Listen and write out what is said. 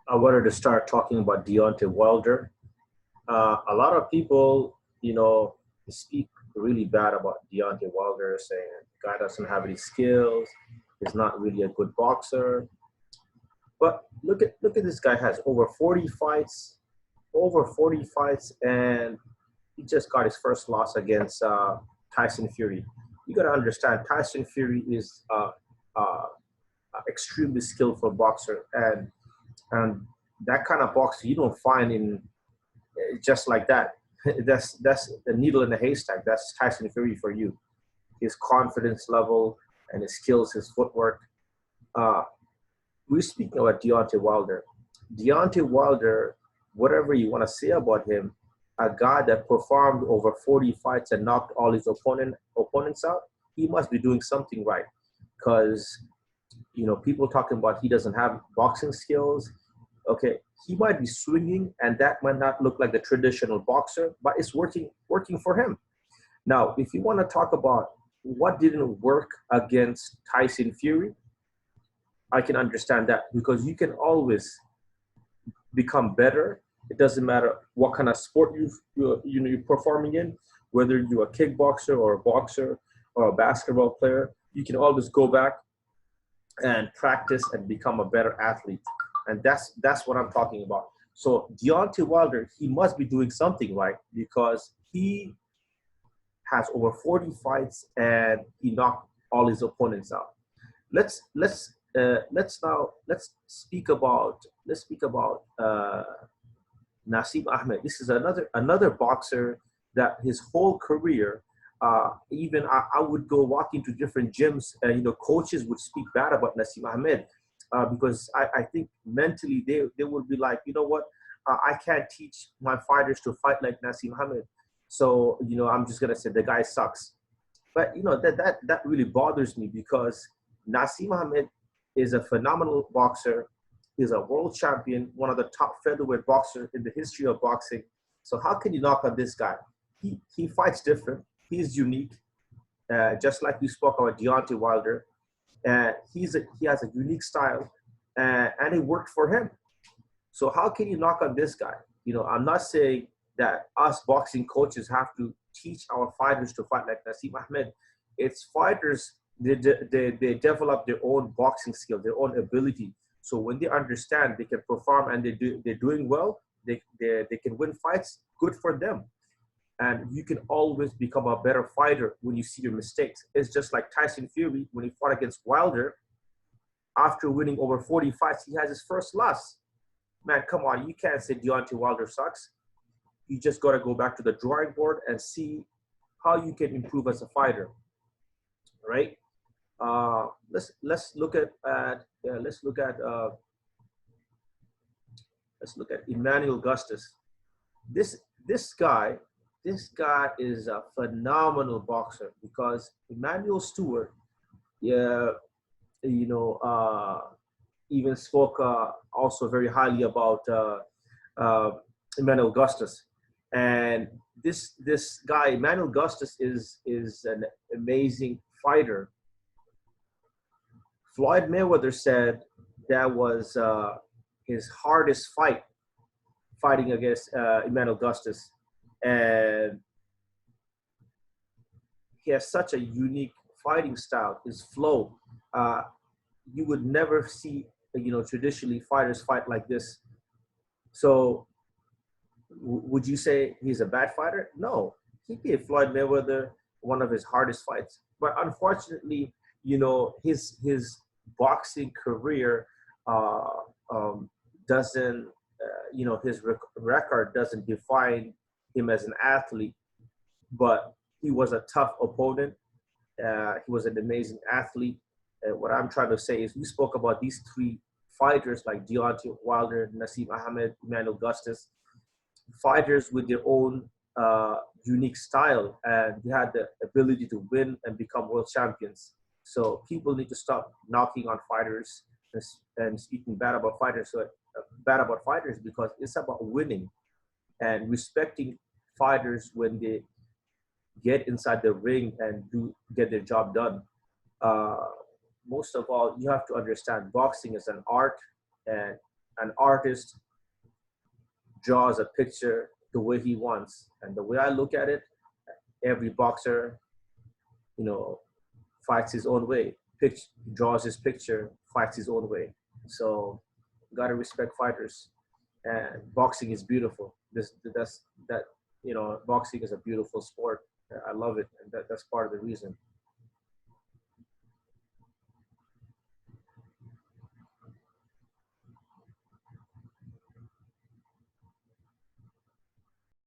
I wanted to start talking about Deontay Wilder. A lot of people, speak really bad about Deontay Wilder, saying the guy doesn't have any skills, he's not really a good boxer. But look at this guy has over 40 fights, and he just got his first loss against Tyson Fury. You got to understand, Tyson Fury is uh, extremely skillful boxer, and that kind of boxer you don't find in just like that. That's the needle in the haystack. That's Tyson Fury for you. His confidence level and his skills, his footwork. Uh, we're speaking about Deontay Wilder. Deontay Wilder, whatever you want to say about him, a guy that performed over 40 fights and knocked all his opponents out, he must be doing something right. Because people talking about he doesn't have boxing skills. Okay, he might be swinging, and that might not look like the traditional boxer, but it's working for him. Now, if you want to talk about what didn't work against Tyson Fury, I can understand that because you can always become better. It doesn't matter what kind of sport you're performing in, whether you're a kickboxer or a boxer or a basketball player. You can always go back and practice and become a better athlete. And that's what I'm talking about. So Deontay Wilder, he must be doing something right because he has over 40 fights and he knocked all his opponents out. Let's speak about Naseem Ahmed. This is another boxer that his whole career, even I would go walk into different gyms, and coaches would speak bad about Naseem Ahmed because I think mentally they would be like, you know what, I can't teach my fighters to fight like Naseem Ahmed, so I'm just gonna say the guy sucks. But that really bothers me because Naseem Ahmed is a phenomenal boxer. He's a world champion, one of the top featherweight boxers in the history of boxing. So how can you knock on this guy? He fights different. He's unique, just like we spoke about Deontay Wilder. He has a unique style, and it worked for him. So how can you knock on this guy? I'm not saying that us boxing coaches have to teach our fighters to fight like Naseem Ahmed. It's fighters, they develop their own boxing skill, their own ability. So when they understand they can perform and they're doing well, they can win fights. Good for them. And you can always become a better fighter when you see your mistakes. It's just like Tyson Fury when he fought against Wilder. After winning over 40 fights, he has his first loss. Man, come on, you can't say Deontay Wilder sucks. You just got to go back to the drawing board and see how you can improve as a fighter, right? Let's look at let's look at Emmanuel Augustus. This this guy this guy is a phenomenal boxer because Emmanuel Stewart, yeah, you know, even spoke also very highly about uh, Emmanuel Augustus. And this guy, Emmanuel Augustus, is an amazing fighter. Floyd Mayweather said that was his hardest fighting against Emmanuel Augustus, and he has such a unique fighting style. His flow, uh, you would never see traditionally fighters fight like this. So would you say he's a bad fighter? No, he gave Floyd Mayweather one of his hardest fights. But unfortunately, his boxing career uh, doesn't, his record doesn't define him as an athlete. But he was a tough opponent. He was an amazing athlete. What I'm trying to say is, we spoke about these three fighters like Deontay Wilder, Naseem Ahmed, Emmanuel Augustus, fighters with their own unique style, and they had the ability to win and become world champions. So people need to stop knocking on fighters and speaking bad about fighters, because it's about winning and respecting fighters when they get inside the ring and do get their job done. Uh, Most of all, you have to understand boxing is an art, and an artist draws a picture the way he wants. And the way I look at it, every boxer, you know, fights his own way, draws his picture, fights his own way. So gotta respect fighters. And boxing is beautiful. That's that, boxing is a beautiful sport. I love it, and that's part of the reason.